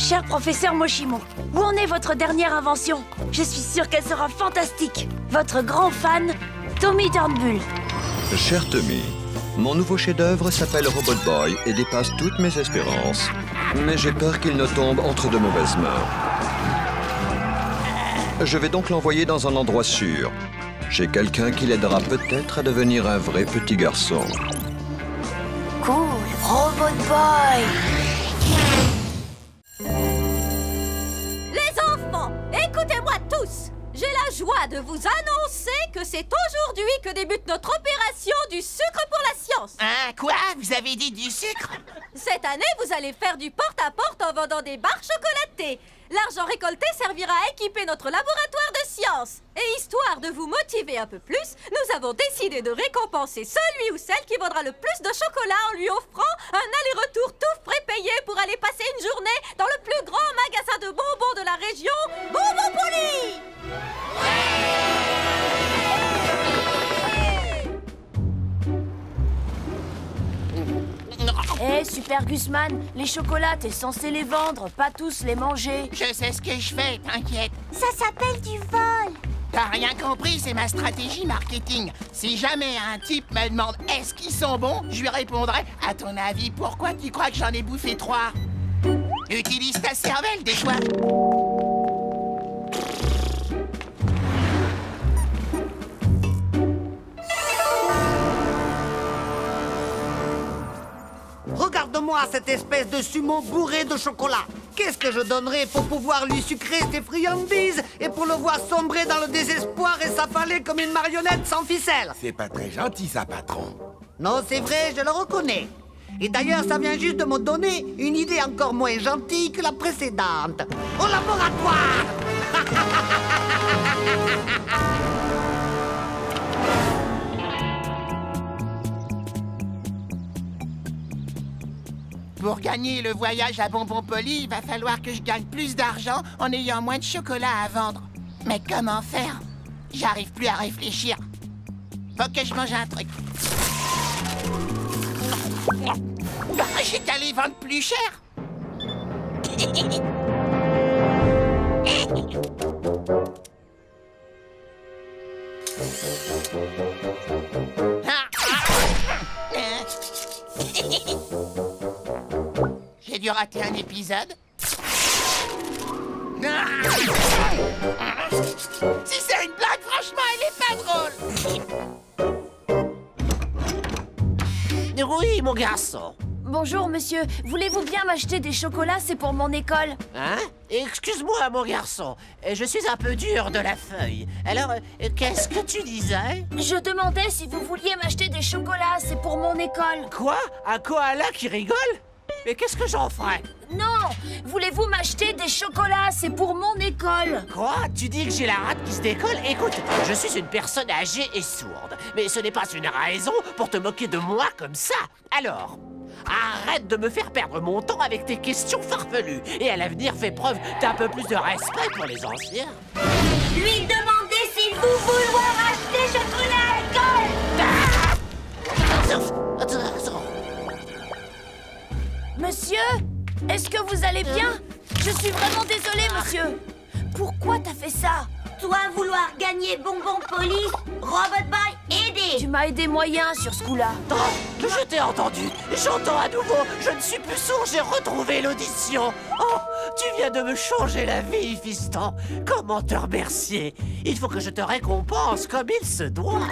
Cher professeur Moshimo, où en est votre dernière invention? Je suis sûre qu'elle sera fantastique. Votre grand fan, Tommy Turnbull. Cher Tommy, mon nouveau chef-d'œuvre s'appelle Robot Boy et dépasse toutes mes espérances. Mais j'ai peur qu'il ne tombe entre de mauvaises mains. Je vais donc l'envoyer dans un endroit sûr, chez quelqu'un qui l'aidera peut-être à devenir un vrai petit garçon. Cool, Robot Boy. Les enfants, écoutez-moi tous. J'ai la joie de vous annoncer que c'est aujourd'hui que débute notre opération du sucre pour la science. Hein, quoi? Vous avez dit du sucre? Cette année, vous allez faire du porte-à-porte en vendant des barres chocolatées. L'argent récolté servira à équiper notre laboratoire de sciences. Et histoire de vous motiver un peu plus, nous avons décidé de récompenser celui ou celle qui vendra le plus de chocolat en lui offrant un aller-retour tout frais payé pour aller passer une journée dans le plus grand magasin de bonbons de la région, Bonbonpolis. Hé, Super Gusman, les chocolats, t'es censé les vendre, pas tous les manger. Je sais ce que je fais, t'inquiète. Ça s'appelle du vol. T'as rien compris, c'est ma stratégie marketing. Si jamais un type me demande est-ce qu'ils sont bons, je lui répondrai à ton avis, pourquoi tu crois que j'en ai bouffé 3? Utilise ta cervelle des fois. Regarde-moi cette espèce de sumo bourré de chocolat. Qu'est-ce que je donnerais pour pouvoir lui sucrer ses friandises et pour le voir sombrer dans le désespoir et s'affaler comme une marionnette sans ficelle? C'est pas très gentil, ça, patron. Non, c'est vrai, je le reconnais. Et d'ailleurs, ça vient juste de me donner une idée encore moins gentille que la précédente. Au laboratoire! Pour gagner le voyage à Bonbonpolis, il va falloir que je gagne plus d'argent en ayant moins de chocolat à vendre. Mais comment faire? J'arrive plus à réfléchir. Faut que je mange un truc. J'ai qu'à les vendre plus cher. J'ai dû rater un épisode. Si c'est une blague, franchement, elle est pas drôle. Oui, mon garçon. Bonjour, monsieur. Voulez-vous bien m'acheter des chocolats? C'est pour mon école. Hein? Excuse-moi, mon garçon. Je suis un peu dur de la feuille. Alors, qu'est-ce que tu disais? Je demandais si vous vouliez m'acheter des chocolats. C'est pour mon école. Quoi? Un koala qui rigole? Mais qu'est-ce que j'en ferais? Non! Voulez-vous m'acheter des chocolats? C'est pour mon école. Quoi? Tu dis que j'ai la rate qui se décolle? Écoute, je suis une personne âgée et sourde. Mais ce n'est pas une raison pour te moquer de moi comme ça. Alors, arrête de me faire perdre mon temps avec tes questions farfelues. Et à l'avenir, fais preuve d'un peu plus de respect pour les anciens. Lui demander s'il vous vouloir acheter chocolat à l'école. Monsieur? Est-ce que vous allez bien? Je suis vraiment désolée, monsieur. Pourquoi t'as fait ça? Toi vouloir gagner Bonbonpolis, Robot Boy, aider. Tu m'as aidé moyen sur ce coup-là. Je t'ai entendu. J'entends à nouveau. Je ne suis plus sourd. J'ai retrouvé l'audition. Oh, tu viens de me changer la vie, fiston. Comment te remercier? Il faut que je te récompense comme il se doit.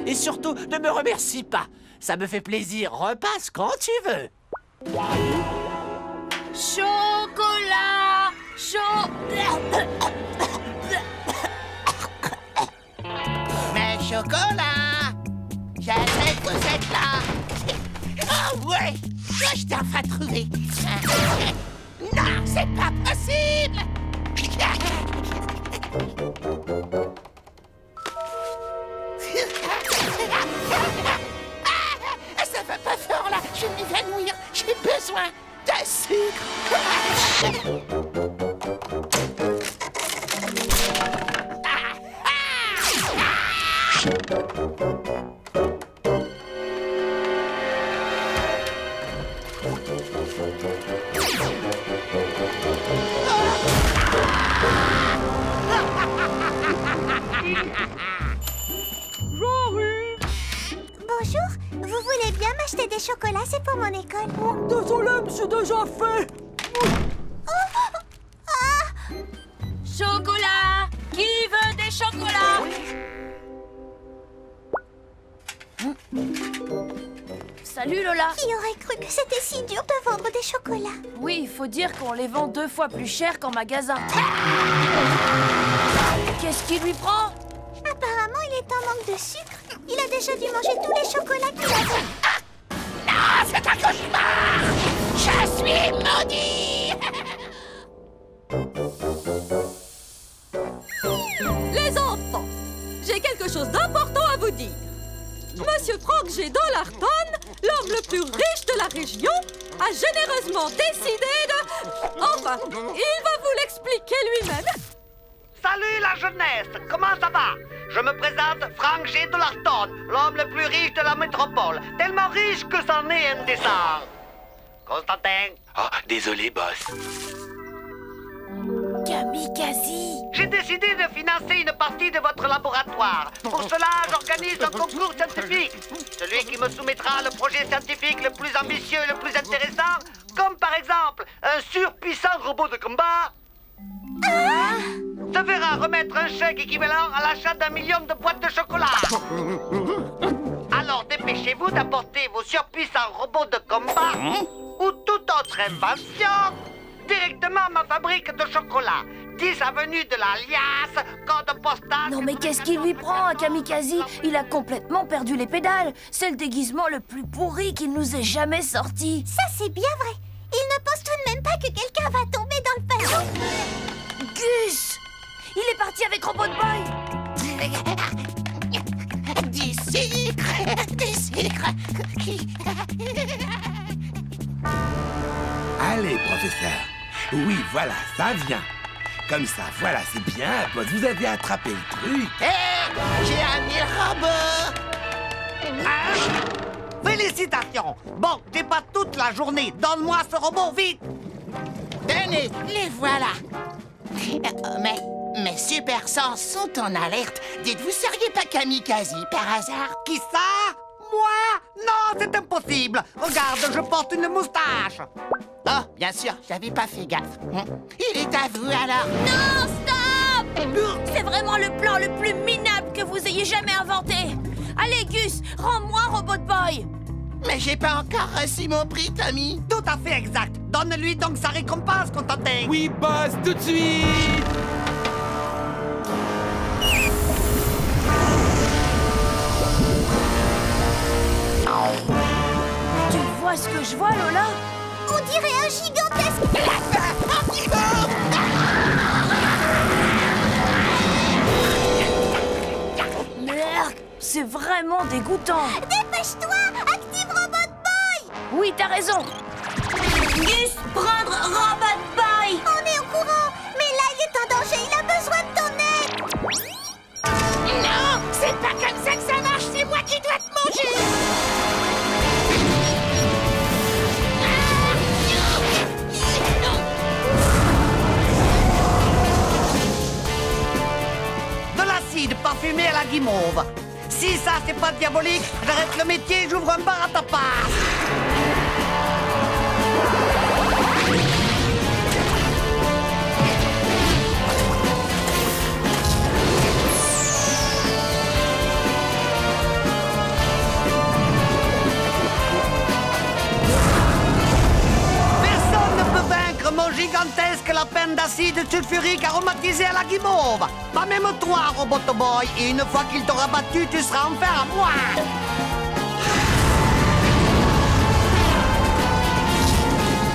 Et surtout, ne me remercie pas. Ça me fait plaisir. Repasse quand tu veux. Chocolat! Mais chocolat! J'aimerais que vous êtes là! Ah ouais! Je t'ai enfin trouvé! Non, c'est pas possible! Ça va pas fort là! Je vais m'évanouir! J'ai besoin de sucre! c'est pour mon école. Désolé, mais c'est déjà fait. Chocolat! Qui veut des chocolats? Salut Lola! Qui aurait cru que c'était si dur de vendre des chocolats? Oui, il faut dire qu'on les vend 2 fois plus cher qu'en magasin. Qu'est-ce qui lui prend? Apparemment, il est en manque de sucre. Il a déjà dû manger tous les chocolats qu'il avait. Non, c'est un cauchemar! Je suis maudit! Les enfants, j'ai quelque chose d'important à vous dire. Monsieur Frank G. Dollarton, l'homme le plus riche de la région, a généreusement décidé de... Enfin, il va vous l'expliquer lui-même. Salut la jeunesse, comment ça va? Je me présente Frank G. Dollarton, l'homme le plus riche de la métropole. Tellement riche que c'en est indécent. Constantin? Oh, désolé, boss. Kamikaze! J'ai décidé de financer une partie de votre laboratoire. Pour cela, j'organise un concours scientifique. Celui qui me soumettra le projet scientifique le plus ambitieux et le plus intéressant, comme par exemple un surpuissant robot de combat, se verra remettre un chèque équivalent à l'achat d'1 million de boîtes de chocolat. Alors dépêchez-vous d'apporter vos surpuissants robots de combat ou toute autre invention directement à ma fabrique de chocolat. 10 avenue de la Liasse, code postal... Non mais qu'est-ce qui lui prend à Kamikaze? Il a complètement perdu les pédales. C'est le déguisement le plus pourri qu'il nous ait jamais sorti. Ça, c'est bien vrai. Il ne pense tout de même pas que quelqu'un va tomber dans le panneau. Gus! Il est parti avec Robot Boy! Du sucre! Du sucre! Allez, professeur. Oui, voilà, ça vient. Comme ça, voilà, c'est bien, boss. Vous avez attrapé le truc. Hé! J'ai amené le robot! Félicitations! Bon, t'es pas toute la journée. Donne-moi ce robot, vite! Tenez, les voilà! Mais mes super sens sont en alerte. Dites, vous seriez pas Kamikaze par hasard? Qui ça? Moi? Non, c'est impossible. Regarde, je porte une moustache. Oh, bien sûr, j'avais pas fait gaffe. Il est à vous alors. Non, stop! C'est vraiment le plan le plus minable que vous ayez jamais inventé. Allez, Gus, rends-moi Robot Boy. Mais j'ai pas encore reçu mon prix, Tommy. Tout à fait exact. Donne-lui donc sa récompense, Constantin. Oui, boss, tout de suite. Tu vois ce que je vois, Lola? On dirait un gigantesque... Merde, c'est vraiment dégoûtant. Dépêche-toi! Active Robot Boy! Oui, t'as raison. Gus, prendre Robot Boy. On est au courant, mais là, il est en danger. Il a besoin de ton aide. Non, c'est pas comme ça que ça marche. C'est moi qui dois te manger. De l'acide parfumé à la guimauve. Si ça, c'est pas diabolique, j'arrête le métier et j'ouvre un bar à tapas. Personne ne peut vaincre mon gigantesque lapin d'acide sulfurique aromatisé à la guimauve. Pas même toi, Robot Boy. Et une fois qu'il t'aura battu, tu seras enfin à moi.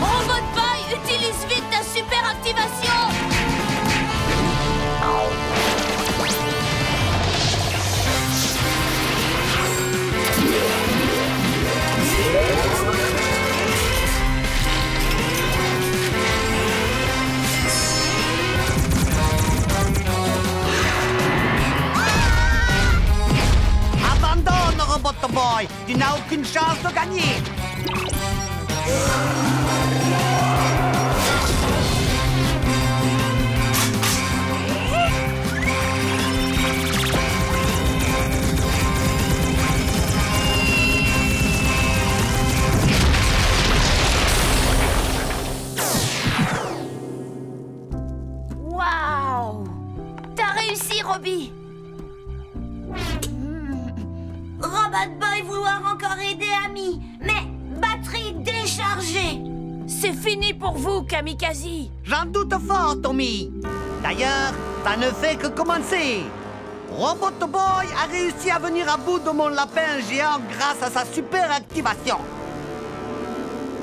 Robot Boy, utilise vite ta super activation. Robbie. Robot Boy vouloir encore aider Ami, mais batterie déchargée. C'est fini pour vous, Kamikaze. J'en doute fort, Tommy. D'ailleurs, ça ne fait que commencer. Robot Boy a réussi à venir à bout de mon lapin géant grâce à sa super activation.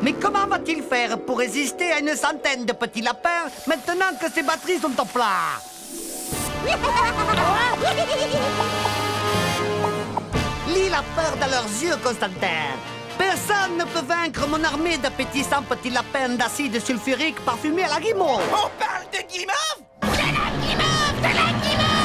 Mais comment va-t-il faire pour résister à une centaine de petits lapins maintenant que ses batteries sont en plat? Lis la peur dans leurs yeux, Constantin. Personne ne peut vaincre mon armée d'appétissants petits lapins d'acide sulfurique parfumés à la guimauve. On parle de guimauve? De la guimauve! De la guimauve!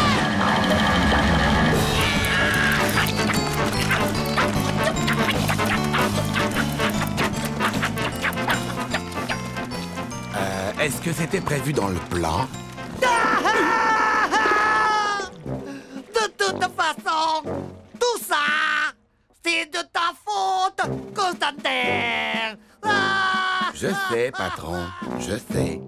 Est-ce que c'était prévu dans le plan? De toute façon, tout ça, c'est de ta faute, Constantin. Je sais, patron, je sais.